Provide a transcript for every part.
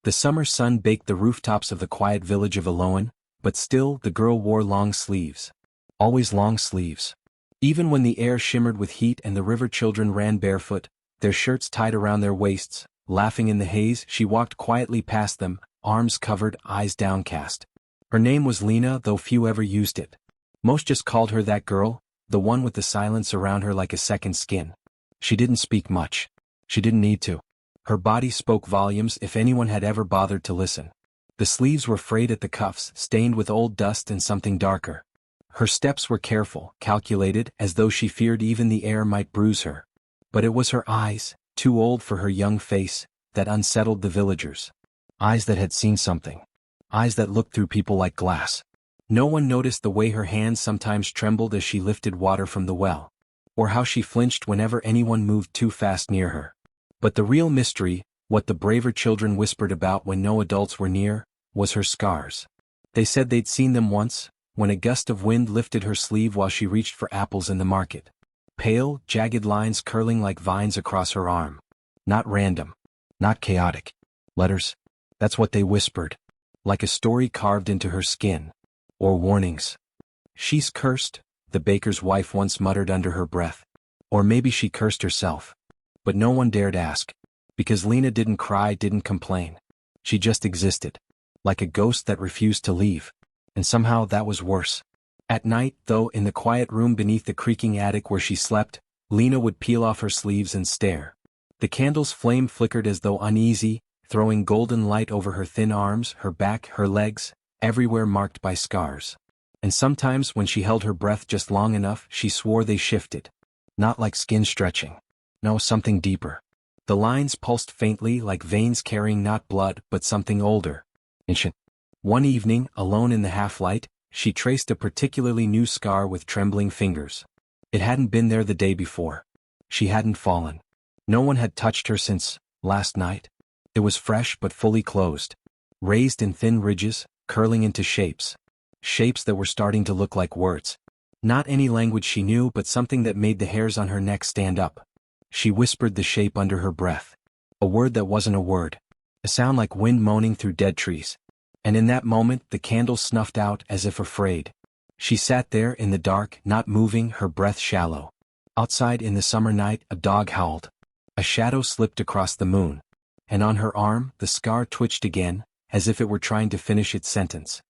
The summer sun baked the rooftops of the quiet village of Leone, but still the girl wore long sleeves. Always long sleeves. Even when the air shimmered with heat and the river children ran barefoot, their shirts tied around their waists, laughing in the haze, she walked quietly past them, arms covered, eyes downcast. Her name was Lena, though few ever used it. Most just called her that girl, the one with the silence around her like a second skin. She didn't speak much. She didn't need to. Her body spoke volumes if anyone had ever bothered to listen. The sleeves were frayed at the cuffs, stained with old dust and something darker. Her steps were careful, calculated, as though she feared even the air might bruise her. But it was her eyes, too old for her young face, that unsettled the villagers. Eyes that had seen something. Eyes that looked through people like glass. No one noticed the way her hands sometimes trembled as she lifted water from the well, or how she flinched whenever anyone moved too fast near her. But the real mystery, what the braver children whispered about when no adults were near, was her scars. They said they'd seen them once, when a gust of wind lifted her sleeve while she reached for apples in the market. Pale, jagged lines curling like vines across her arm. Not random. Not chaotic. Letters. That's what they whispered. Like a story carved into her skin. Or warnings. "She's cursed," the baker's wife once muttered under her breath. Or maybe she cursed herself. But no one dared ask. Because Lena didn't cry, didn't complain. She just existed. Like a ghost that refused to leave. And somehow that was worse. At night, though, in the quiet room beneath the creaking attic where she slept, Lena would peel off her sleeves and stare. The candle's flame flickered as though uneasy, throwing golden light over her thin arms, her back, her legs, everywhere marked by scars. And sometimes when she held her breath just long enough, she swore they shifted. Not like skin stretching. No, something deeper. The lines pulsed faintly like veins carrying not blood but something older. Ancient. One evening, alone in the half-light, she traced a particularly new scar with trembling fingers. It hadn't been there the day before. She hadn't fallen. No one had touched her since last night. It was fresh but fully closed. Raised in thin ridges, curling into shapes. Shapes that were starting to look like words. Not any language she knew, but something that made the hairs on her neck stand up. She whispered the shape under her breath. A word that wasn't a word. A sound like wind moaning through dead trees. And in that moment the candle snuffed out as if afraid. She sat there in the dark, not moving, her breath shallow. Outside in the summer night a dog howled. A shadow slipped across the moon. And on her arm the scar twitched again, as if it were trying to finish its sentence.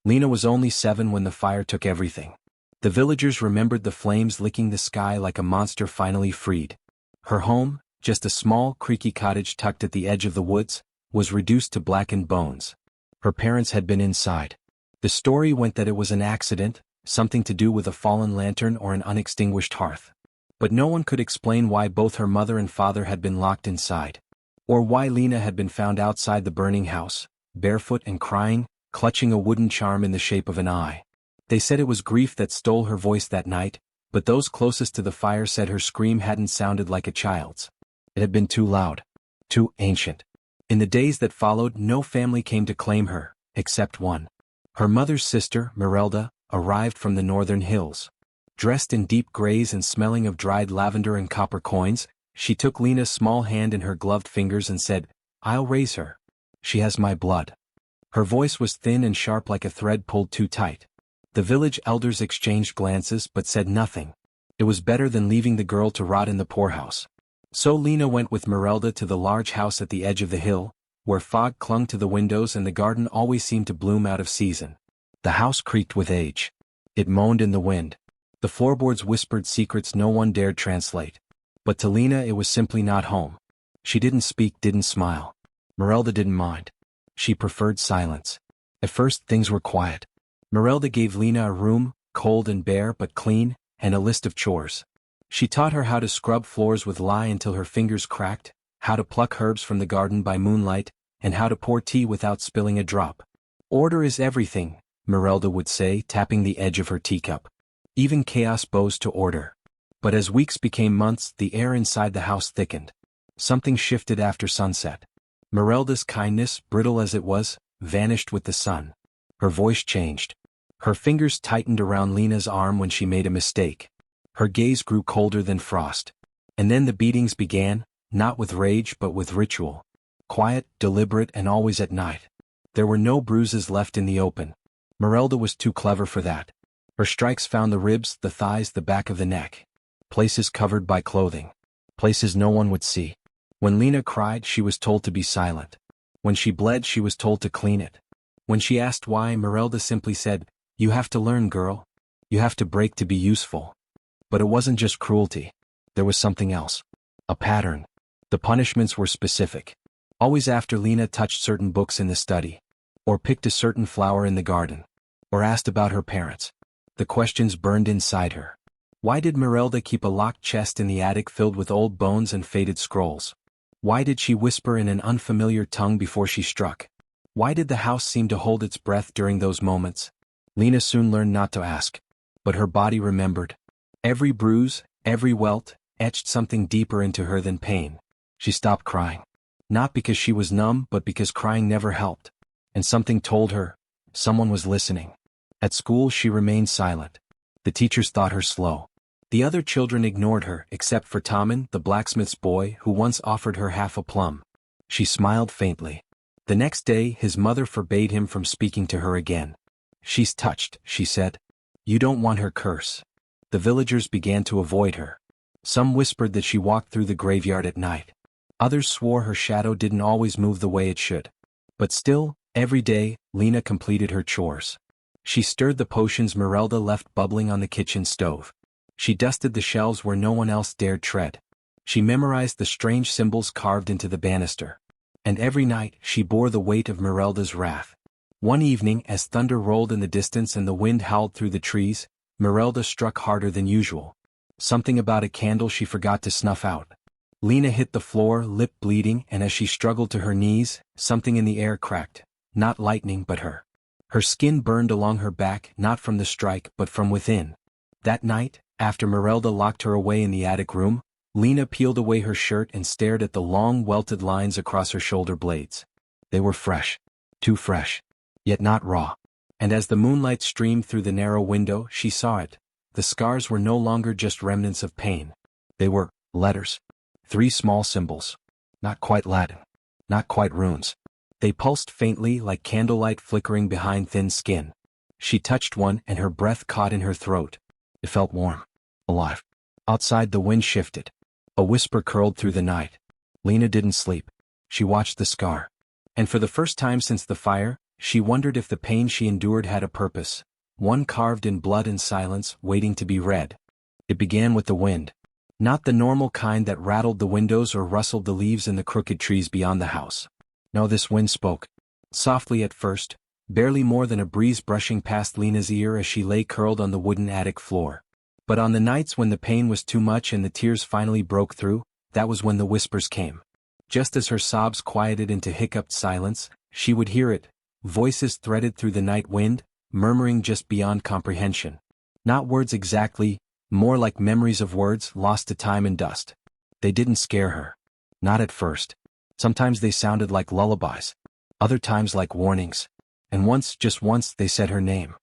Lena was only 7 when the fire took everything. The villagers remembered the flames licking the sky like a monster finally freed. Her home, just a small, creaky cottage tucked at the edge of the woods, was reduced to blackened bones. Her parents had been inside. The story went that it was an accident, something to do with a fallen lantern or an unextinguished hearth. But no one could explain why both her mother and father had been locked inside. Or why Lena had been found outside the burning house, barefoot and crying, clutching a wooden charm in the shape of an eye. They said it was grief that stole her voice that night, but those closest to the fire said her scream hadn't sounded like a child's. It had been too loud. Too ancient. In the days that followed, no family came to claim her, except one. Her mother's sister, Morelda, arrived from the northern hills. Dressed in deep grays and smelling of dried lavender and copper coins, she took Lena's small hand in her gloved fingers and said, "I'll raise her. She has my blood." Her voice was thin and sharp like a thread pulled too tight. The village elders exchanged glances but said nothing. It was better than leaving the girl to rot in the poorhouse. So Lena went with Morelda to the large house at the edge of the hill, where fog clung to the windows and the garden always seemed to bloom out of season. The house creaked with age. It moaned in the wind. The floorboards whispered secrets no one dared translate. But to Lena it was simply not home. She didn't speak, didn't smile. Morelda didn't mind. She preferred silence. At first things were quiet. Morelda gave Lena a room, cold and bare but clean, and a list of chores. She taught her how to scrub floors with lye until her fingers cracked, how to pluck herbs from the garden by moonlight, and how to pour tea without spilling a drop. "Order is everything," Morelda would say, tapping the edge of her teacup. Even chaos bows to order. But as weeks became months, the air inside the house thickened. Something shifted after sunset. Morelda's kindness, brittle as it was, vanished with the sun. Her voice changed. Her fingers tightened around Lena's arm when she made a mistake. Her gaze grew colder than frost. And then the beatings began, not with rage but with ritual. quiet, deliberate, and always at night. There were no bruises left in the open. Morelda was too clever for that. Her strikes found the ribs, the thighs, the back of the neck. Places covered by clothing. Places no one would see. When Leone cried, she was told to be silent. When she bled, she was told to clean it. When she asked why, Morelda simply said, "You have to learn, girl. You have to break to be useful." But it wasn't just cruelty. There was something else. A pattern. The punishments were specific. Always after Leone touched certain books in the study, or picked a certain flower in the garden, or asked about her parents, the questions burned inside her. Why did Morelda keep a locked chest in the attic filled with old bones and faded scrolls? Why did she whisper in an unfamiliar tongue before she struck? Why did the house seem to hold its breath during those moments? Leone soon learned not to ask. But her body remembered. Every bruise, every welt, etched something deeper into her than pain. She stopped crying. Not because she was numb, but because crying never helped. And something told her, someone was listening. At school she remained silent. The teachers thought her slow. The other children ignored her, except for Tommen, the blacksmith's boy, who once offered her half a plum. She smiled faintly. The next day his mother forbade him from speaking to her again. "She's touched," she said. "You don't want her curse." The villagers began to avoid her. Some whispered that she walked through the graveyard at night. Others swore her shadow didn't always move the way it should. But still, every day, Leone completed her chores. She stirred the potions Morelda left bubbling on the kitchen stove. She dusted the shelves where no one else dared tread. She memorized the strange symbols carved into the banister. And every night, she bore the weight of Morelda's wrath. One evening, as thunder rolled in the distance and the wind howled through the trees, Morelda struck harder than usual. Something about a candle she forgot to snuff out. Leone hit the floor, lip bleeding, and as she struggled to her knees, something in the air cracked. Not lightning, but her. Her skin burned along her back, not from the strike, but from within. That night, after Morelda locked her away in the attic room, Leone peeled away her shirt and stared at the long welted lines across her shoulder blades. They were fresh. Too fresh. Yet not raw. And as the moonlight streamed through the narrow window, she saw it. The scars were no longer just remnants of pain. They were letters. 3 small symbols. Not quite Latin. Not quite runes. They pulsed faintly like candlelight flickering behind thin skin. She touched one and her breath caught in her throat. It felt warm. Alive. Outside the wind shifted. A whisper curled through the night. Leone didn't sleep. She watched the scar. And for the first time since the fire, she wondered if the pain she endured had a purpose. One carved in blood and silence, waiting to be read. It began with the wind. Not the normal kind that rattled the windows or rustled the leaves in the crooked trees beyond the house. No, this wind spoke. Softly at first, barely more than a breeze brushing past Leone's ear as she lay curled on the wooden attic floor. But on the nights when the pain was too much and the tears finally broke through, that was when the whispers came. Just as her sobs quieted into hiccuped silence, she would hear it, voices threaded through the night wind, murmuring just beyond comprehension. Not words exactly, more like memories of words lost to time and dust. They didn't scare her. Not at first. Sometimes they sounded like lullabies. Other times like warnings. And once, just once, they said her name.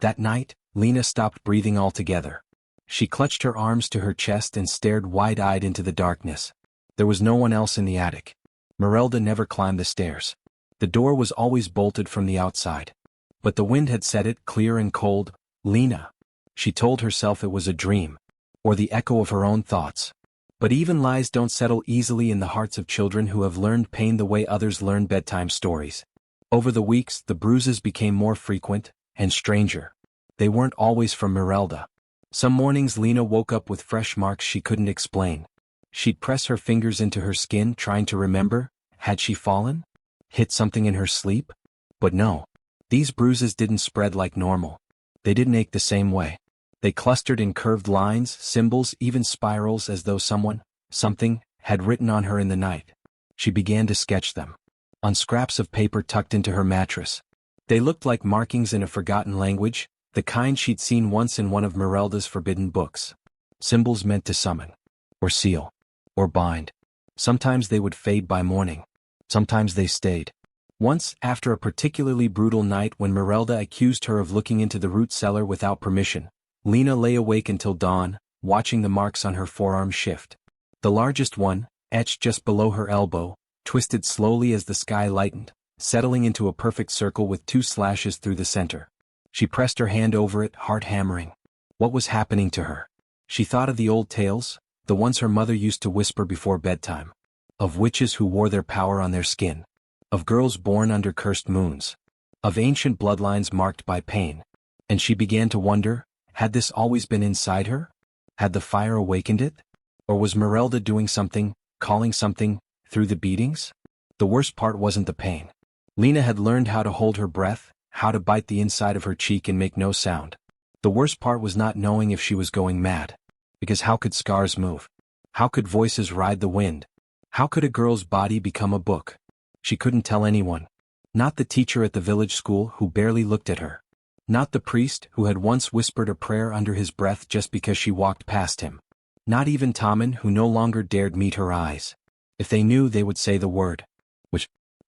That night, Leone stopped breathing altogether. She clutched her arms to her chest and stared wide-eyed into the darkness. There was no one else in the attic. Morelda never climbed the stairs. The door was always bolted from the outside. But the wind had set it, clear and cold. Leone. She told herself it was a dream. Or the echo of her own thoughts. But even lies don't settle easily in the hearts of children who have learned pain the way others learn bedtime stories. Over the weeks, the bruises became more frequent, and stranger. They weren't always from Morelda. Some mornings Leone woke up with fresh marks she couldn't explain. She'd press her fingers into her skin trying to remember. Had she fallen? Hit something in her sleep? But no. These bruises didn't spread like normal. They didn't ache the same way. They clustered in curved lines, symbols, even spirals, as though something, had written on her in the night. She began to sketch them. On scraps of paper tucked into her mattress. They looked like markings in a forgotten language, the kind she'd seen once in one of Morelda's forbidden books. Symbols meant to summon. Or seal. Or bind. Sometimes they would fade by morning. Sometimes they stayed. Once, after a particularly brutal night when Morelda accused her of looking into the root cellar without permission, Leone lay awake until dawn, watching the marks on her forearm shift. The largest one, etched just below her elbow, twisted slowly as the sky lightened, settling into a perfect circle with 2 slashes through the center. She pressed her hand over it, heart hammering. What was happening to her? She thought of the old tales, the ones her mother used to whisper before bedtime. Of witches who wore their power on their skin. Of girls born under cursed moons. Of ancient bloodlines marked by pain. And she began to wonder, had this always been inside her? Had the fire awakened it? Or was Morelda doing something, calling something, through the beatings? The worst part wasn't the pain. Leone had learned how to hold her breath, how to bite the inside of her cheek and make no sound. The worst part was not knowing if she was going mad. Because how could scars move? How could voices ride the wind? How could a girl's body become a book? She couldn't tell anyone. Not the teacher at the village school who barely looked at her. Not the priest who had once whispered a prayer under his breath just because she walked past him. Not even Tommen who no longer dared meet her eyes. If they knew, they would say the word.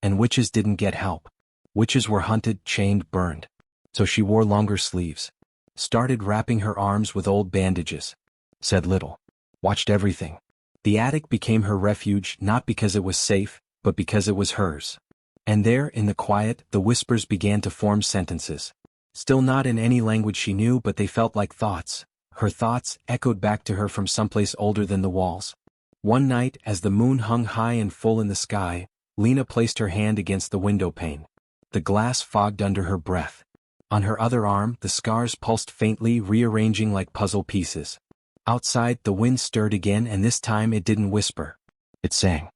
And witches didn't get help. Witches were hunted, chained, burned. So she wore longer sleeves. Started wrapping her arms with old bandages. Said little. Watched everything. The attic became her refuge not because it was safe, but because it was hers. And there, in the quiet, the whispers began to form sentences. Still not in any language she knew, but they felt like thoughts. Her thoughts echoed back to her from someplace older than the walls. One night, as the moon hung high and full in the sky, Leone placed her hand against the window pane. The glass fogged under her breath. On her other arm, the scars pulsed faintly, rearranging like puzzle pieces. Outside, the wind stirred again, and this time it didn't whisper. It sang.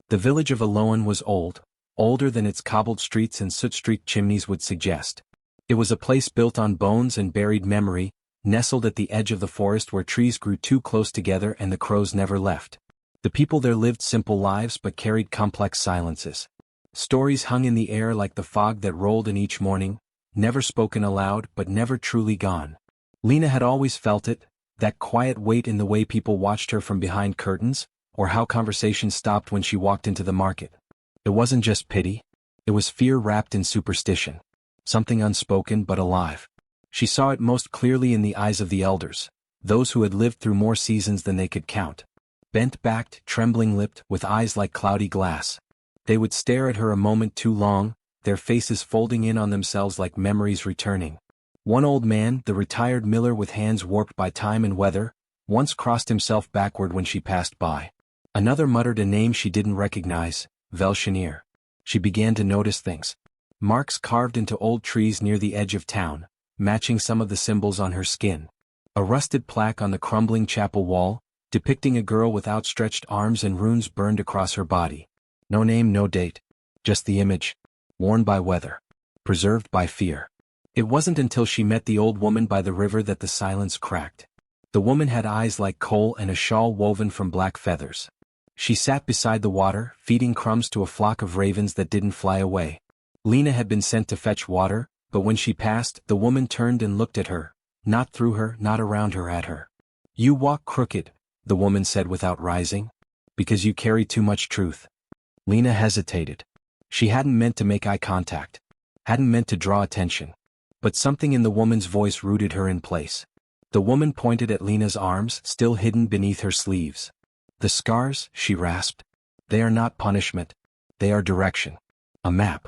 The village of Leone was old, older than its cobbled streets and soot-streaked chimneys would suggest. It was a place built on bones and buried memory, nestled at the edge of the forest where trees grew too close together and the crows never left. The people there lived simple lives but carried complex silences. Stories hung in the air like the fog that rolled in each morning, never spoken aloud but never truly gone. Leone had always felt it, that quiet weight in the way people watched her from behind curtains, or how conversation stopped when she walked into the market. It wasn't just pity. It was fear wrapped in superstition. Something unspoken but alive. She saw it most clearly in the eyes of the elders, those who had lived through more seasons than they could count. Bent-backed, trembling-lipped, with eyes like cloudy glass. They would stare at her a moment too long, their faces folding in on themselves like memories returning. One old man, the retired miller with hands warped by time and weather, once crossed himself backward when she passed by. Another muttered a name she didn't recognize, Velshanier. She began to notice things. Marks carved into old trees near the edge of town, matching some of the symbols on her skin. A rusted plaque on the crumbling chapel wall, depicting a girl with outstretched arms and runes burned across her body. No name, no date. Just the image. Worn by weather. Preserved by fear. It wasn't until she met the old woman by the river that the silence cracked. The woman had eyes like coal and a shawl woven from black feathers. She sat beside the water, feeding crumbs to a flock of ravens that didn't fly away. Leone had been sent to fetch water, but when she passed, the woman turned and looked at her, not through her, not around her, at her. "You walk crooked," the woman said without rising. "Because you carry too much truth." Leone hesitated. She hadn't meant to make eye contact. Hadn't meant to draw attention. But something in the woman's voice rooted her in place. The woman pointed at Leone's arms, still hidden beneath her sleeves. "The scars," she rasped. "They are not punishment. They are direction. A map."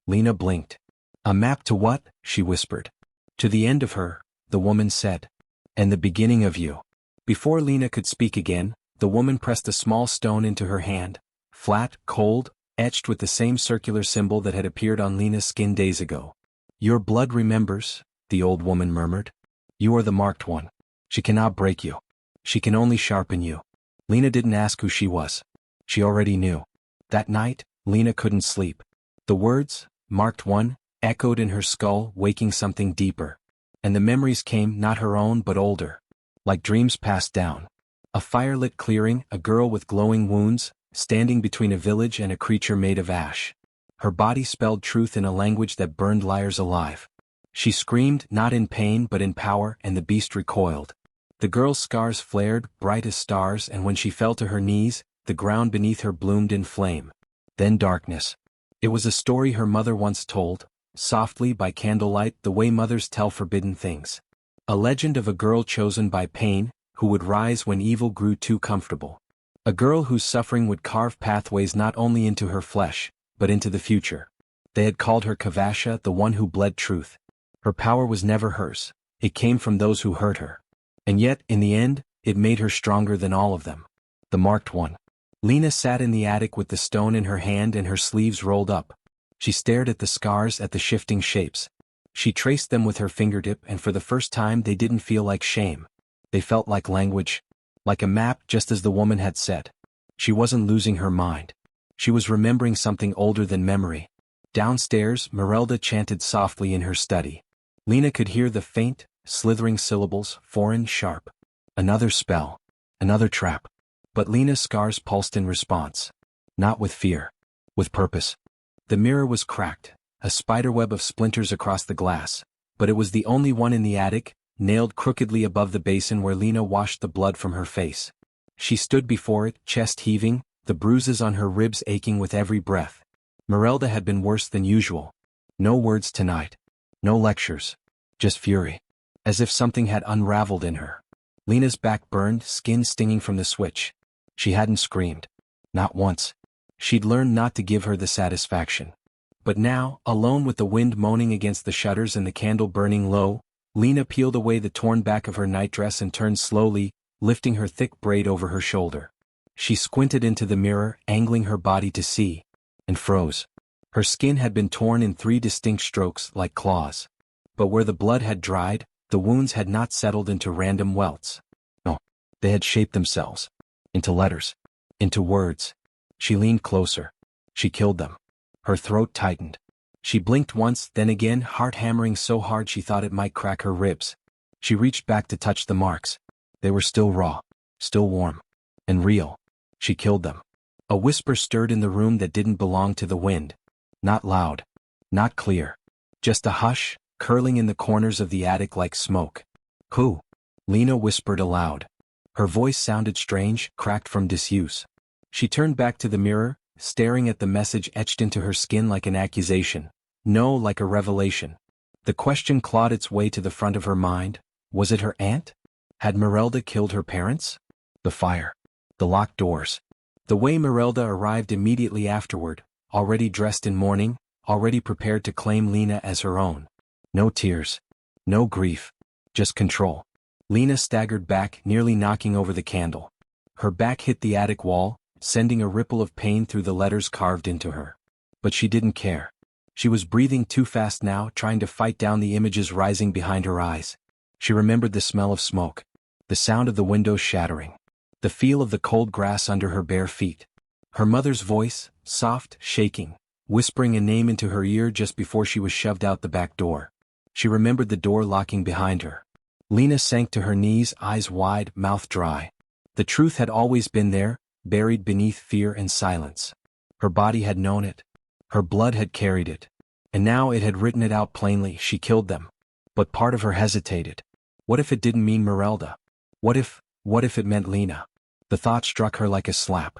Leone blinked. "A map to what?" she whispered. "To the end of her," the woman said. "And the beginning of you." Before Leone could speak again, the woman pressed a small stone into her hand, flat, cold, etched with the same circular symbol that had appeared on Leone's skin days ago. "Your blood remembers," the old woman murmured. "You are the marked one. She cannot break you. She can only sharpen you." Leone didn't ask who she was. She already knew. That night, Leone couldn't sleep. The words, "marked one," echoed in her skull, waking something deeper. And the memories came, not her own but older. Like dreams passed down. A firelit clearing, a girl with glowing wounds, standing between a village and a creature made of ash. Her body spelled truth in a language that burned liars alive. She screamed, not in pain but in power, and the beast recoiled. The girl's scars flared, bright as stars, and when she fell to her knees, the ground beneath her bloomed in flame. Then darkness. It was a story her mother once told, softly by candlelight, the way mothers tell forbidden things. A legend of a girl chosen by pain, who would rise when evil grew too comfortable. A girl whose suffering would carve pathways not only into her flesh, but into the future. They had called her Kavasha, the one who bled truth. Her power was never hers, it came from those who hurt her. And yet, in the end, it made her stronger than all of them. The marked one. Lena sat in the attic with the stone in her hand and her sleeves rolled up. She stared at the scars, at the shifting shapes. She traced them with her fingertip, and for the first time they didn't feel like shame. They felt like language. Like a map, just as the woman had said. She wasn't losing her mind. She was remembering something older than memory. Downstairs, Morelda chanted softly in her study. Lena could hear the faint, slithering syllables, foreign, sharp. Another spell. Another trap. But Lena's scars pulsed in response. Not with fear. With purpose. The mirror was cracked, a spiderweb of splinters across the glass, but it was the only one in the attic, nailed crookedly above the basin where Lena washed the blood from her face. She stood before it, chest heaving, the bruises on her ribs aching with every breath. Morelda had been worse than usual. No words tonight. No lectures. Just fury. As if something had unraveled in her. Lena's back burned, skin stinging from the switch. She hadn't screamed. Not once. She'd learned not to give her the satisfaction. But now, alone with the wind moaning against the shutters and the candle burning low, Lena peeled away the torn back of her nightdress and turned slowly, lifting her thick braid over her shoulder. She squinted into the mirror, angling her body to see, and froze. Her skin had been torn in 3 distinct strokes, like claws. But where the blood had dried, the wounds had not settled into random welts. No, they had shaped themselves. Into letters. Into words. She leaned closer. She killed them. Her throat tightened. She blinked once, then again, heart hammering so hard she thought it might crack her ribs. She reached back to touch the marks. They were still raw, still warm, and real. She killed them. A whisper stirred in the room that didn't belong to the wind. Not loud. Not clear. Just a hush, curling in the corners of the attic like smoke. Who? Lena whispered aloud. Her voice sounded strange, cracked from disuse. She turned back to the mirror, staring at the message etched into her skin like an accusation. No, like a revelation. The question clawed its way to the front of her mind. Was it her aunt? Had Morelda killed her parents? The fire. The locked doors. The way Morelda arrived immediately afterward, already dressed in mourning, already prepared to claim Lena as her own. No tears. No grief. Just control. Lena staggered back, nearly knocking over the candle. Her back hit the attic wall, sending a ripple of pain through the letters carved into her. But she didn't care. She was breathing too fast now, trying to fight down the images rising behind her eyes. She remembered the smell of smoke. The sound of the windows shattering. The feel of the cold grass under her bare feet. Her mother's voice, soft, shaking, whispering a name into her ear just before she was shoved out the back door. She remembered the door locking behind her. Lena sank to her knees, eyes wide, mouth dry. The truth had always been there, buried beneath fear and silence. Her body had known it. Her blood had carried it. And now it had written it out plainly. She killed them. But part of her hesitated. What if it didn't mean Morelda? What if it meant Lena? The thought struck her like a slap.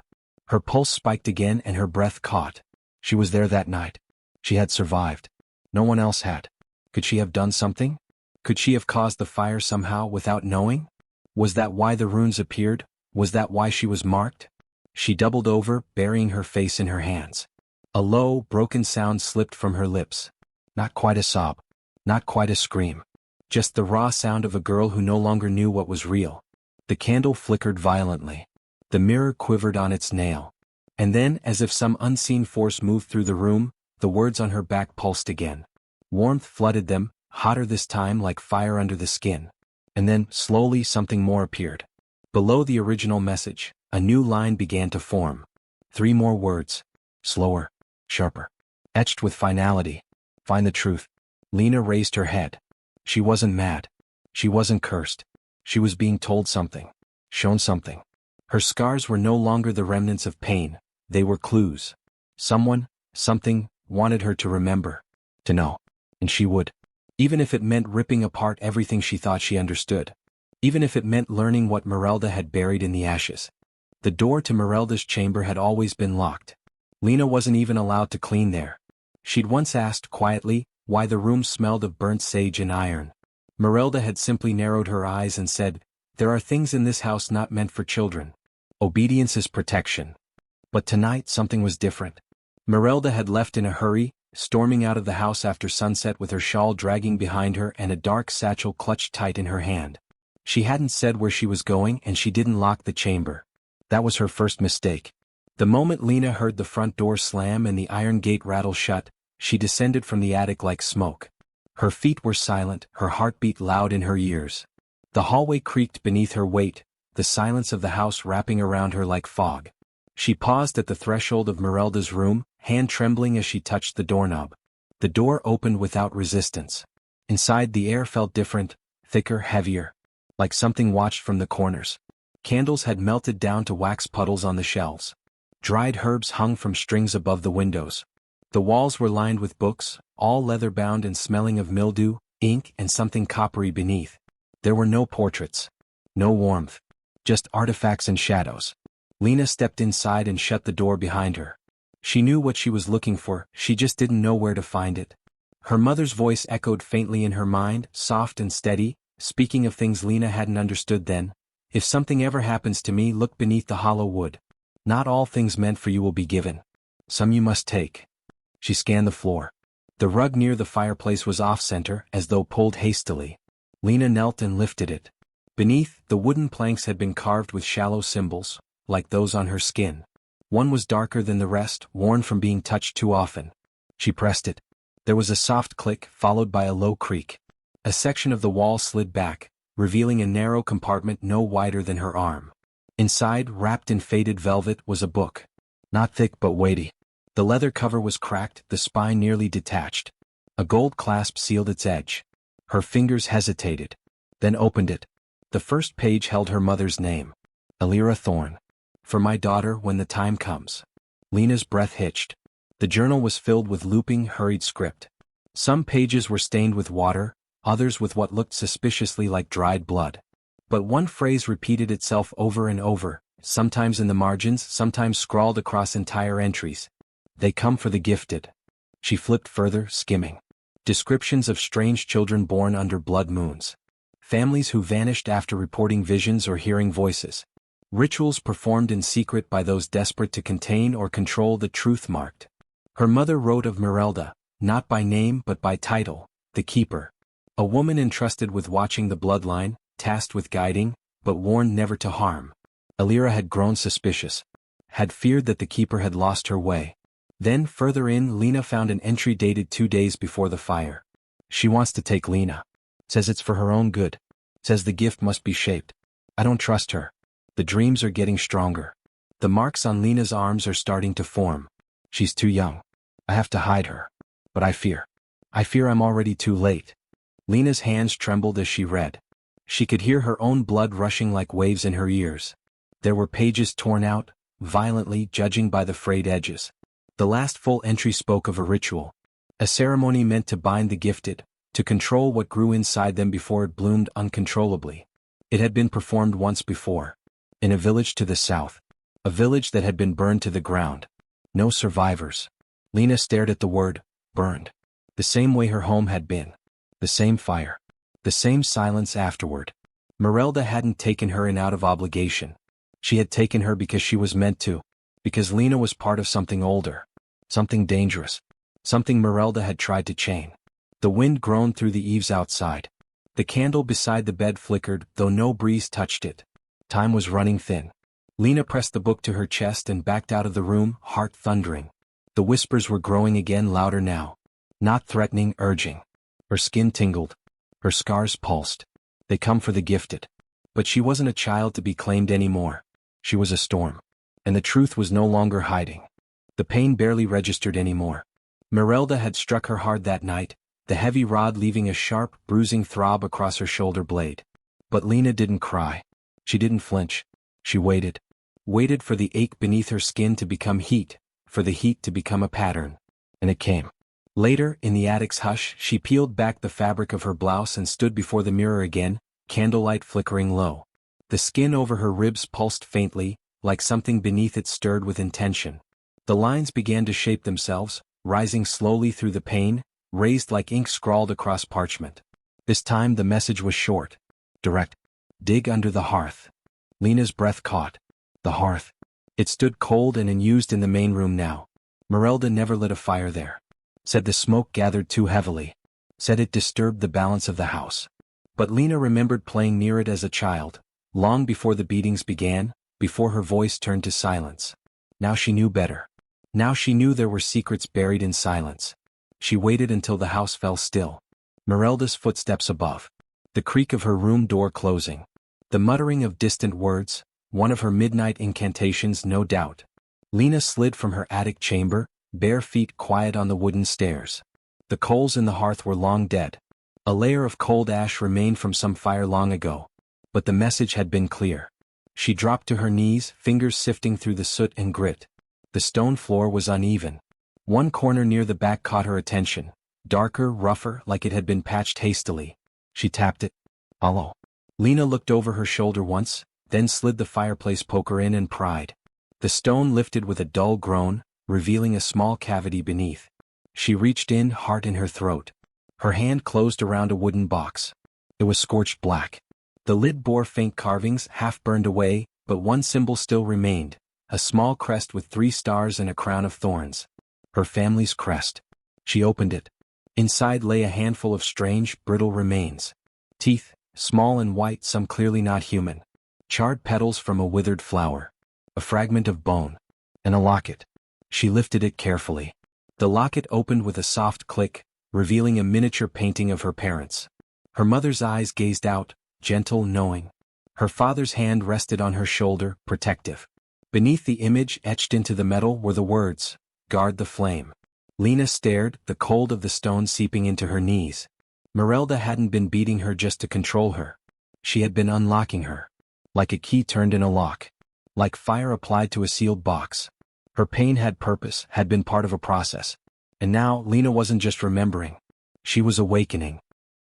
Her pulse spiked again and her breath caught. She was there that night. She had survived. No one else had. Could she have done something? Could she have caused the fire somehow without knowing? Was that why the runes appeared? Was that why she was marked? She doubled over, burying her face in her hands. A low, broken sound slipped from her lips. Not quite a sob. Not quite a scream. Just the raw sound of a girl who no longer knew what was real. The candle flickered violently. The mirror quivered on its nail. And then, as if some unseen force moved through the room, the words on her back pulsed again. Warmth flooded them, hotter this time like fire under the skin. And then, slowly, something more appeared. Below the original message, a new line began to form. 3 more words. Slower. Sharper. Etched with finality. Find the truth. Lena raised her head. She wasn't mad. She wasn't cursed. She was being told something. Shown something. Her scars were no longer the remnants of pain. They were clues. Someone, something, wanted her to remember. To know. And she would. Even if it meant ripping apart everything she thought she understood. Even if it meant learning what Morelda had buried in the ashes. The door to Morelda's chamber had always been locked. Lena wasn't even allowed to clean there. She'd once asked quietly why the room smelled of burnt sage and iron. Morelda had simply narrowed her eyes and said, "There are things in this house not meant for children." Obedience is protection. But tonight something was different. Morelda had left in a hurry, storming out of the house after sunset with her shawl dragging behind her and a dark satchel clutched tight in her hand. She hadn't said where she was going and she didn't lock the chamber. That was her first mistake. The moment Lena heard the front door slam and the iron gate rattle shut, she descended from the attic like smoke. Her feet were silent, her heartbeat loud in her ears. The hallway creaked beneath her weight, the silence of the house wrapping around her like fog. She paused at the threshold of Morelda's room, hand trembling as she touched the doorknob. The door opened without resistance. Inside the air felt different, thicker, heavier. Like something watched from the corners. Candles had melted down to wax puddles on the shelves. Dried herbs hung from strings above the windows. The walls were lined with books, all leather-bound and smelling of mildew, ink and something coppery beneath. There were no portraits. No warmth. Just artifacts and shadows. Lena stepped inside and shut the door behind her. She knew what she was looking for, she just didn't know where to find it. Her mother's voice echoed faintly in her mind, soft and steady, speaking of things Lena hadn't understood then. If something ever happens to me, look beneath the hollow wood. Not all things meant for you will be given. Some you must take. She scanned the floor. The rug near the fireplace was off-center, as though pulled hastily. Lena knelt and lifted it. Beneath, the wooden planks had been carved with shallow symbols, like those on her skin. One was darker than the rest, worn from being touched too often. She pressed it. There was a soft click, followed by a low creak. A section of the wall slid back, revealing a narrow compartment no wider than her arm. Inside, wrapped in faded velvet, was a book. Not thick but weighty. The leather cover was cracked, the spine nearly detached. A gold clasp sealed its edge. Her fingers hesitated. Then opened it. The first page held her mother's name. Elira Thorne. For my daughter when the time comes. Lena's breath hitched. The journal was filled with looping, hurried script. Some pages were stained with water, others with what looked suspiciously like dried blood. But one phrase repeated itself over and over, sometimes in the margins, sometimes scrawled across entire entries. They come for the gifted. She flipped further, skimming. Descriptions of strange children born under blood moons. Families who vanished after reporting visions or hearing voices. Rituals performed in secret by those desperate to contain or control the truth marked. Her mother wrote of Morelda, not by name but by title, the Keeper. A woman entrusted with watching the bloodline, tasked with guiding, but warned never to harm. Elira had grown suspicious. Had feared that the Keeper had lost her way. Then, further in, Lena found an entry dated 2 days before the fire. She wants to take Lena. Says it's for her own good. Says the gift must be shaped. I don't trust her. The dreams are getting stronger. The marks on Lena's arms are starting to form. She's too young. I have to hide her. But I fear I'm already too late. Lena's hands trembled as she read. She could hear her own blood rushing like waves in her ears. There were pages torn out, violently, judging by the frayed edges. The last full entry spoke of a ritual. A ceremony meant to bind the gifted, to control what grew inside them before it bloomed uncontrollably. It had been performed once before. In a village to the south. A village that had been burned to the ground. No survivors. Lena stared at the word, burned. The same way her home had been. The same fire. The same silence afterward. Morelda hadn't taken her in out of obligation. She had taken her because she was meant to. Because Lena was part of something older. Something dangerous. Something Morelda had tried to chain. The wind groaned through the eaves outside. The candle beside the bed flickered, though no breeze touched it. Time was running thin. Lena pressed the book to her chest and backed out of the room, heart thundering. The whispers were growing again, louder now. Not threatening, urging. Her skin tingled. Her scars pulsed. They come for the gifted. But she wasn't a child to be claimed anymore. She was a storm. And the truth was no longer hiding. The pain barely registered anymore. Morelda had struck her hard that night, the heavy rod leaving a sharp, bruising throb across her shoulder blade. But Lena didn't cry. She didn't flinch. She waited. Waited for the ache beneath her skin to become heat, for the heat to become a pattern. And it came. Later, in the attic's hush, she peeled back the fabric of her blouse and stood before the mirror again, candlelight flickering low. The skin over her ribs pulsed faintly, like something beneath it stirred with intention. The lines began to shape themselves, rising slowly through the pain, raised like ink scrawled across parchment. This time the message was short. Direct. Dig under the hearth. Lena's breath caught. The hearth. It stood cold and unused in the main room now. Morelda never lit a fire there. Said the smoke gathered too heavily. Said it disturbed the balance of the house. But Lena remembered playing near it as a child, long before the beatings began, before her voice turned to silence. Now she knew better. Now she knew there were secrets buried in silence. She waited until the house fell still. Morelda's footsteps above. The creak of her room door closing. The muttering of distant words, one of her midnight incantations no doubt. Lena slid from her attic chamber, bare feet quiet on the wooden stairs. The coals in the hearth were long dead. A layer of cold ash remained from some fire long ago. But the message had been clear. She dropped to her knees, fingers sifting through the soot and grit. The stone floor was uneven. One corner near the back caught her attention. Darker, rougher, like it had been patched hastily. She tapped it. Hello. Lena looked over her shoulder once, then slid the fireplace poker in and pried. The stone lifted with a dull groan, revealing a small cavity beneath. She reached in, heart in her throat. Her hand closed around a wooden box. It was scorched black. The lid bore faint carvings, half burned away, but one symbol still remained, a small crest with 3 stars and a crown of thorns. Her family's crest. She opened it. Inside lay a handful of strange, brittle remains. Teeth, small and white, some clearly not human. Charred petals from a withered flower. A fragment of bone. And a locket. She lifted it carefully. The locket opened with a soft click, revealing a miniature painting of her parents. Her mother's eyes gazed out, gentle, knowing. Her father's hand rested on her shoulder, protective. Beneath the image, etched into the metal, were the words, "Guard the flame." Lena stared, the cold of the stone seeping into her knees. Morelda hadn't been beating her just to control her. She had been unlocking her. Like a key turned in a lock. Like fire applied to a sealed box. Her pain had purpose, had been part of a process. And now, Lena wasn't just remembering. She was awakening.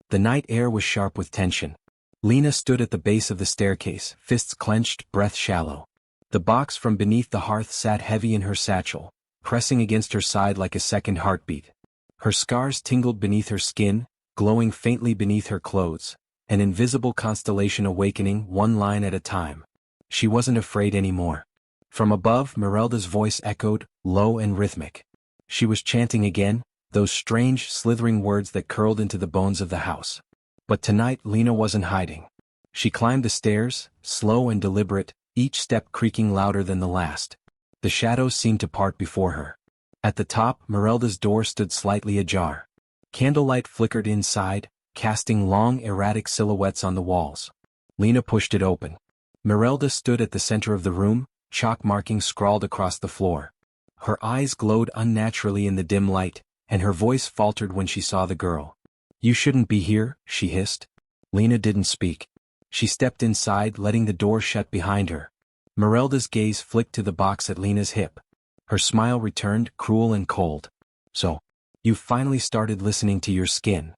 The night air was sharp with tension. Lena stood at the base of the staircase, fists clenched, breath shallow. The box from beneath the hearth sat heavy in her satchel, pressing against her side like a second heartbeat. Her scars tingled beneath her skin, glowing faintly beneath her clothes, an invisible constellation awakening one line at a time. She wasn't afraid anymore. From above, Morelda's voice echoed, low and rhythmic. She was chanting again, those strange, slithering words that curled into the bones of the house. But tonight Lena wasn't hiding. She climbed the stairs, slow and deliberate, each step creaking louder than the last. The shadows seemed to part before her. At the top, Morelda's door stood slightly ajar. Candlelight flickered inside, casting long, erratic silhouettes on the walls. Lena pushed it open. Morelda stood at the center of the room, chalk markings scrawled across the floor. Her eyes glowed unnaturally in the dim light, and her voice faltered when she saw the girl. "You shouldn't be here," she hissed. Lena didn't speak. She stepped inside, letting the door shut behind her. Morelda's gaze flicked to the box at Lena's hip. Her smile returned, cruel and cold. "So, you've finally started listening to your skin."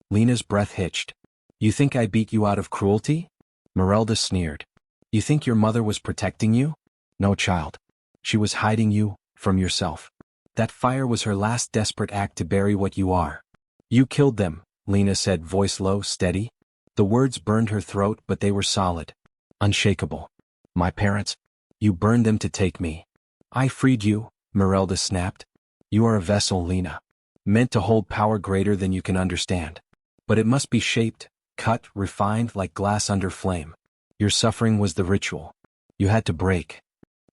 Lena's breath hitched. "You think I beat you out of cruelty?" Morelda sneered. "You think your mother was protecting you? No, child. She was hiding you from yourself. That fire was her last desperate act to bury what you are." "You killed them," Lena said, voice low, steady. The words burned her throat, but they were solid. Unshakable. "My parents? You burned them to take me." "I freed you," Morelda snapped. "You are a vessel, Lena. Meant to hold power greater than you can understand. But it must be shaped, cut, refined like glass under flame. Your suffering was the ritual. You had to break."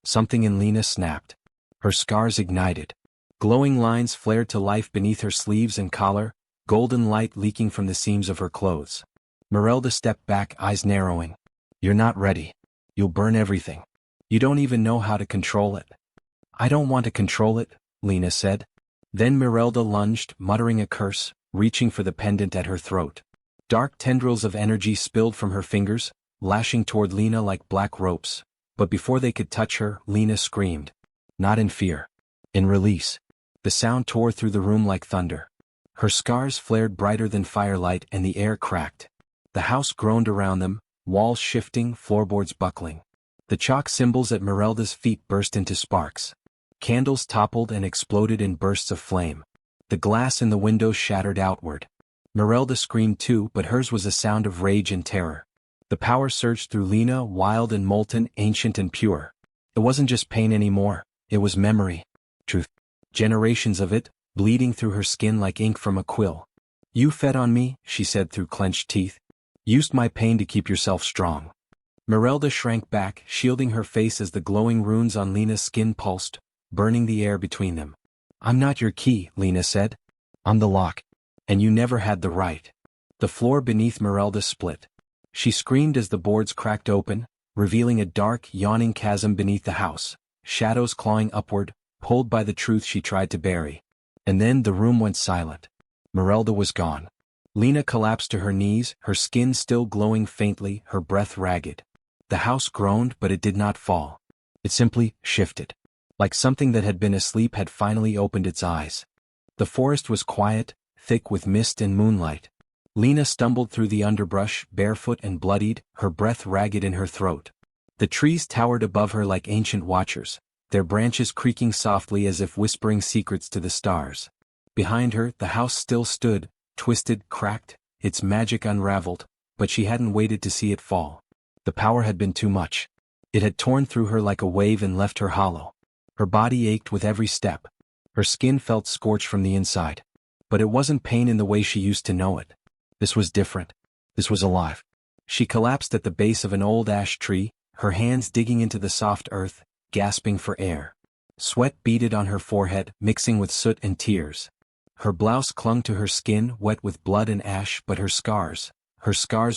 Something in Lena snapped. Her scars ignited. Glowing lines flared to life beneath her sleeves and collar, golden light leaking from the seams of her clothes. Morelda stepped back, eyes narrowing. "You're not ready. You'll burn everything. You don't even know how to control it." "I don't want to control it," Lena said. Then Morelda lunged, muttering a curse, reaching for the pendant at her throat. Dark tendrils of energy spilled from her fingers, lashing toward Lena like black ropes. But before they could touch her, Lena screamed. Not in fear. In release. The sound tore through the room like thunder. Her scars flared brighter than firelight and the air cracked. The house groaned around them, walls shifting, floorboards buckling. The chalk symbols at Morelda's feet burst into sparks. Candles toppled and exploded in bursts of flame. The glass in the windows shattered outward. Morelda screamed too, but hers was a sound of rage and terror. The power surged through Lena, wild and molten, ancient and pure. It wasn't just pain anymore, it was memory. Truth. Generations of it, bleeding through her skin like ink from a quill. You fed on me, she said through clenched teeth. Used my pain to keep yourself strong. Morelda shrank back, shielding her face as the glowing runes on Lena's skin pulsed, burning the air between them. I'm not your key, Lena said. I'm the lock. And you never had the right. The floor beneath Morelda split. She screamed as the boards cracked open, revealing a dark, yawning chasm beneath the house, shadows clawing upward, pulled by the truth she tried to bury. And then the room went silent. Morelda was gone. Lena collapsed to her knees, her skin still glowing faintly, her breath ragged. The house groaned, but it did not fall. It simply shifted. Like something that had been asleep had finally opened its eyes. The forest was quiet, thick with mist and moonlight. Lena stumbled through the underbrush, barefoot and bloodied, her breath ragged in her throat. The trees towered above her like ancient watchers, their branches creaking softly as if whispering secrets to the stars. Behind her, the house still stood, twisted, cracked, its magic unraveled, but she hadn't waited to see it fall. The power had been too much. It had torn through her like a wave and left her hollow. Her body ached with every step. Her skin felt scorched from the inside. But it wasn't pain in the way she used to know it. This was different. This was alive. She collapsed at the base of an old ash tree, her hands digging into the soft earth, gasping for air. Sweat beaded on her forehead, mixing with soot and tears. Her blouse clung to her skin, wet with blood and ash, but her scars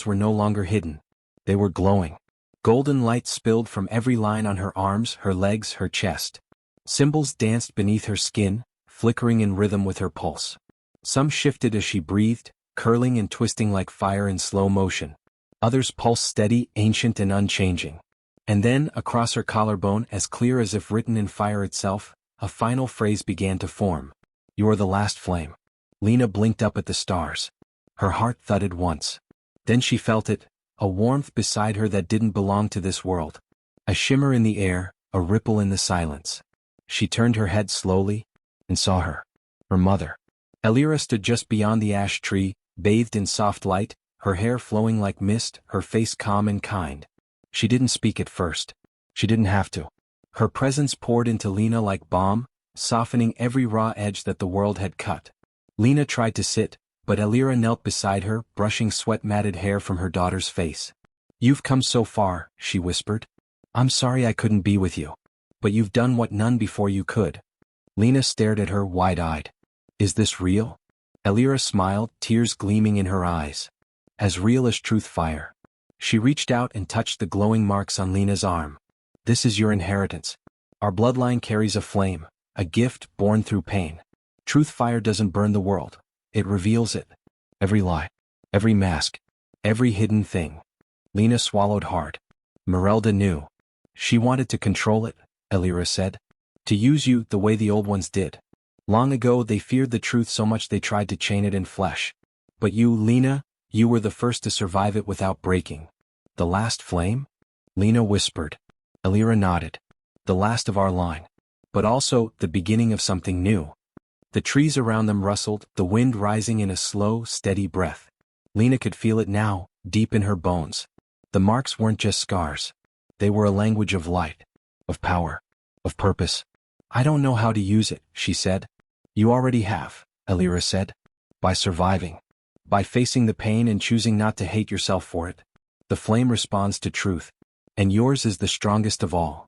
were no longer hidden. They were glowing. Golden light spilled from every line on her arms, her legs, her chest. Symbols danced beneath her skin, flickering in rhythm with her pulse. Some shifted as she breathed, curling and twisting like fire in slow motion. Others pulsed steady, ancient and unchanging. And then, across her collarbone, as clear as if written in fire itself, a final phrase began to form. You're the last flame. Lena blinked up at the stars. Her heart thudded once. Then she felt it, a warmth beside her that didn't belong to this world. A shimmer in the air, a ripple in the silence. She turned her head slowly, and saw her mother. Elira stood just beyond the ash tree, bathed in soft light, her hair flowing like mist, her face calm and kind. She didn't speak at first. She didn't have to. Her presence poured into Lena like balm, softening every raw edge that the world had cut. Lena tried to sit, but Elira knelt beside her, brushing sweat-matted hair from her daughter's face. You've come so far, she whispered. I'm sorry I couldn't be with you. But you've done what none before you could. Lena stared at her wide-eyed. Is this real? Elira smiled, tears gleaming in her eyes. As real as truth fire. She reached out and touched the glowing marks on Lena's arm. This is your inheritance. Our bloodline carries a flame, a gift born through pain. Truth fire doesn't burn the world. It reveals it. Every lie. Every mask. Every hidden thing. Lena swallowed hard. Morelda knew. She wanted to control it, Elira said. To use you the way the old ones did. Long ago they feared the truth so much they tried to chain it in flesh. But you, Lena, you were the first to survive it without breaking. The last flame? Lena whispered. Elira nodded. The last of our line. But also the beginning of something new. The trees around them rustled, the wind rising in a slow, steady breath. Lena could feel it now, deep in her bones. The marks weren't just scars. They were a language of light, of power, of purpose. I don't know how to use it, she said. You already have, Elira said. By surviving. By facing the pain and choosing not to hate yourself for it. The flame responds to truth. And yours is the strongest of all.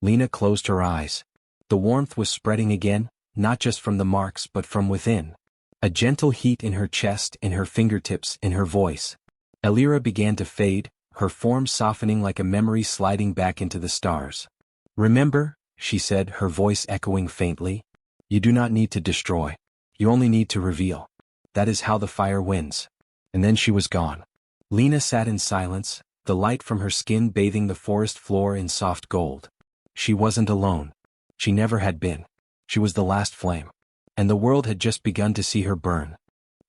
Lena closed her eyes. The warmth was spreading again, not just from the marks but from within. A gentle heat in her chest, in her fingertips, in her voice. Elira began to fade, her form softening like a memory sliding back into the stars. Remember, she said, her voice echoing faintly. You do not need to destroy. You only need to reveal. That is how the fire wins. And then she was gone. Lena sat in silence, the light from her skin bathing the forest floor in soft gold. She wasn't alone. She never had been. She was the last flame. And the world had just begun to see her burn.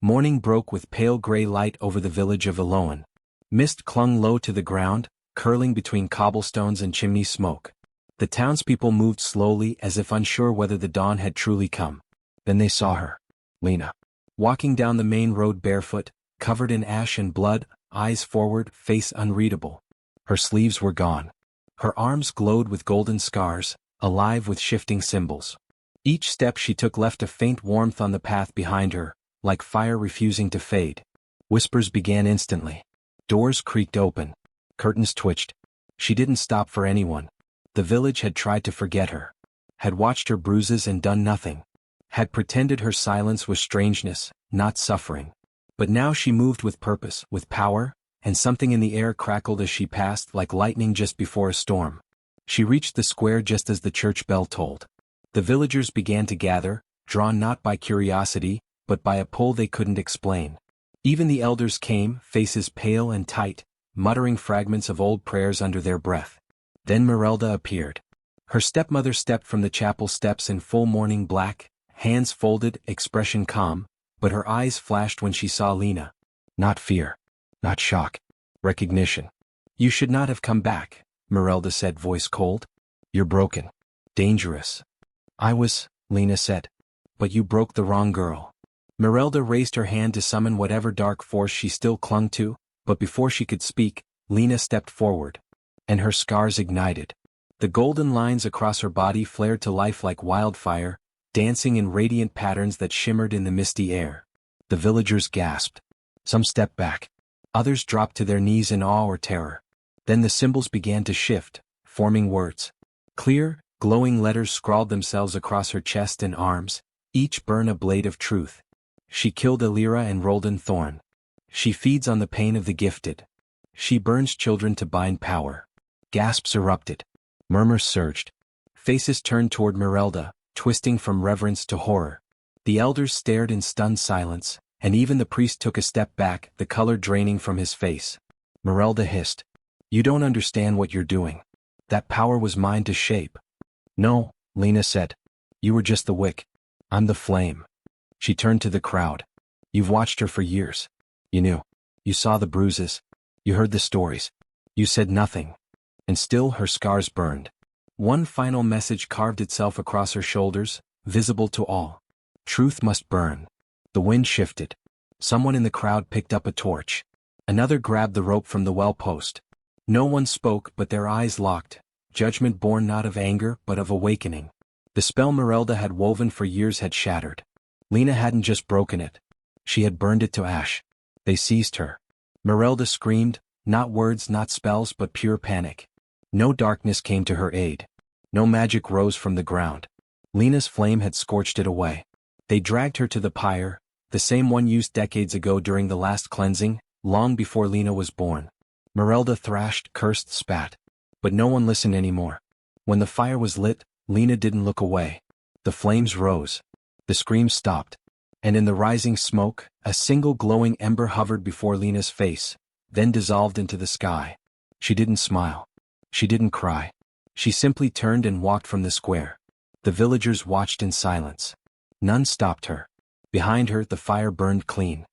Morning broke with pale gray light over the village of Leone. Mist clung low to the ground, curling between cobblestones and chimney smoke. The townspeople moved slowly as if unsure whether the dawn had truly come. Then they saw her, Lena, walking down the main road barefoot, covered in ash and blood, eyes forward, face unreadable. Her sleeves were gone. Her arms glowed with golden scars, alive with shifting symbols. Each step she took left a faint warmth on the path behind her, like fire refusing to fade. Whispers began instantly. Doors creaked open. Curtains twitched. She didn't stop for anyone. The village had tried to forget her. Had watched her bruises and done nothing. Had pretended her silence was strangeness, not suffering. But now she moved with purpose, with power, and something in the air crackled as she passed like lightning just before a storm. She reached the square just as the church bell tolled. The villagers began to gather, drawn not by curiosity, but by a pull they couldn't explain. Even the elders came, faces pale and tight, muttering fragments of old prayers under their breath. Then Morelda appeared. Her stepmother stepped from the chapel steps in full mourning black, hands folded, expression calm, but her eyes flashed when she saw Lena. Not fear. Not shock. Recognition. "You should not have come back," Morelda said, voice cold. "You're broken. Dangerous." "I was," Lena said. "But you broke the wrong girl." Morelda raised her hand to summon whatever dark force she still clung to, but before she could speak, Lena stepped forward. And her scars ignited. The golden lines across her body flared to life like wildfire, dancing in radiant patterns that shimmered in the misty air. The villagers gasped. Some stepped back. Others dropped to their knees in awe or terror. Then the symbols began to shift, forming words. Clear, glowing letters scrawled themselves across her chest and arms, each burn a blade of truth. She killed Elira and Roldan Thorn. She feeds on the pain of the gifted. She burns children to bind power. Gasps erupted. Murmurs surged. Faces turned toward Morelda, twisting from reverence to horror. The elders stared in stunned silence, and even the priest took a step back, the color draining from his face. Morelda hissed. "You don't understand what you're doing. That power was mine to shape." "No," Lena said. "You were just the wick. I'm the flame." She turned to the crowd. "You've watched her for years. You knew. You saw the bruises. You heard the stories. You said nothing. And still her scars burned." One final message carved itself across her shoulders, visible to all. Truth must burn. The wind shifted. Someone in the crowd picked up a torch. Another grabbed the rope from the well post. No one spoke, but their eyes locked, judgment born not of anger but of awakening. The spell Morelda had woven for years had shattered. Lena hadn't just broken it. She had burned it to ash. They seized her. Morelda screamed, not words, not spells, but pure panic. No darkness came to her aid. No magic rose from the ground. Lena's flame had scorched it away. They dragged her to the pyre, the same one used decades ago during the last cleansing, long before Lena was born. Morelda thrashed, cursed, spat. But no one listened anymore. When the fire was lit, Lena didn't look away. The flames rose. The screams stopped. And in the rising smoke, a single glowing ember hovered before Lena's face, then dissolved into the sky. She didn't smile. She didn't cry. She simply turned and walked from the square. The villagers watched in silence. None stopped her. Behind her the fire burned clean.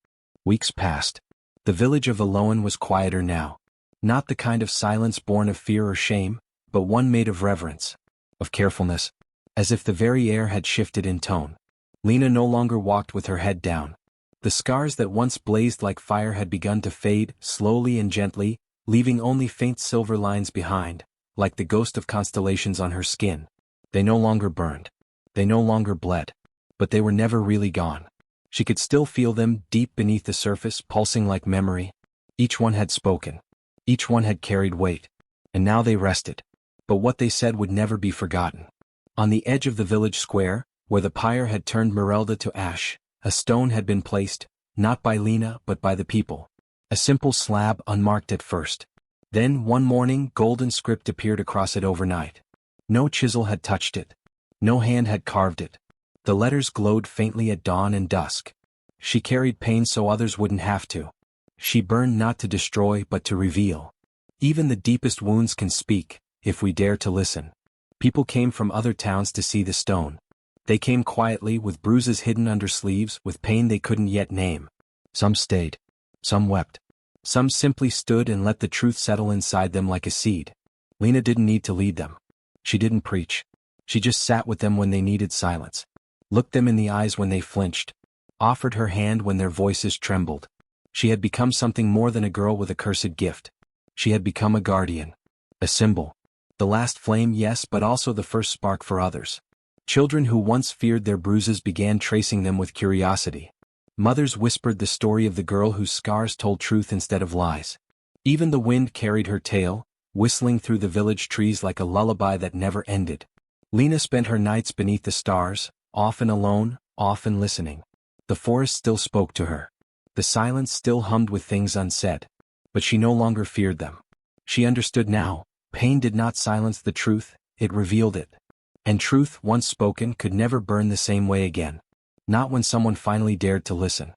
Weeks passed. The village of Leone was quieter now. Not the kind of silence born of fear or shame, but one made of reverence, of carefulness, as if the very air had shifted in tone. Lena no longer walked with her head down. The scars that once blazed like fire had begun to fade, slowly and gently, leaving only faint silver lines behind, like the ghost of constellations on her skin. They no longer burned. They no longer bled. But they were never really gone. She could still feel them deep beneath the surface, pulsing like memory. Each one had spoken. Each one had carried weight. And now they rested. But what they said would never be forgotten. On the edge of the village square, where the pyre had turned Morelda to ash, a stone had been placed, not by Lena but by the people. A simple slab, unmarked at first. Then, one morning, golden script appeared across it overnight. No chisel had touched it. No hand had carved it. The letters glowed faintly at dawn and dusk. She carried pain so others wouldn't have to. She burned not to destroy but to reveal. Even the deepest wounds can speak, if we dare to listen. People came from other towns to see the stone. They came quietly, with bruises hidden under sleeves, with pain they couldn't yet name. Some stayed. Some wept. Some simply stood and let the truth settle inside them like a seed. Lena didn't need to lead them. She didn't preach. She just sat with them when they needed silence. Looked them in the eyes when they flinched. Offered her hand when their voices trembled. She had become something more than a girl with a cursed gift. She had become a guardian. A symbol. The last flame, yes, but also the first spark for others. Children who once feared their bruises began tracing them with curiosity. Mothers whispered the story of the girl whose scars told truth instead of lies. Even the wind carried her tale, whistling through the village trees like a lullaby that never ended. Lena spent her nights beneath the stars, often alone, often listening. The forest still spoke to her. The silence still hummed with things unsaid. But she no longer feared them. She understood now, pain did not silence the truth, it revealed it. And truth, once spoken, could never burn the same way again. Not when someone finally dared to listen.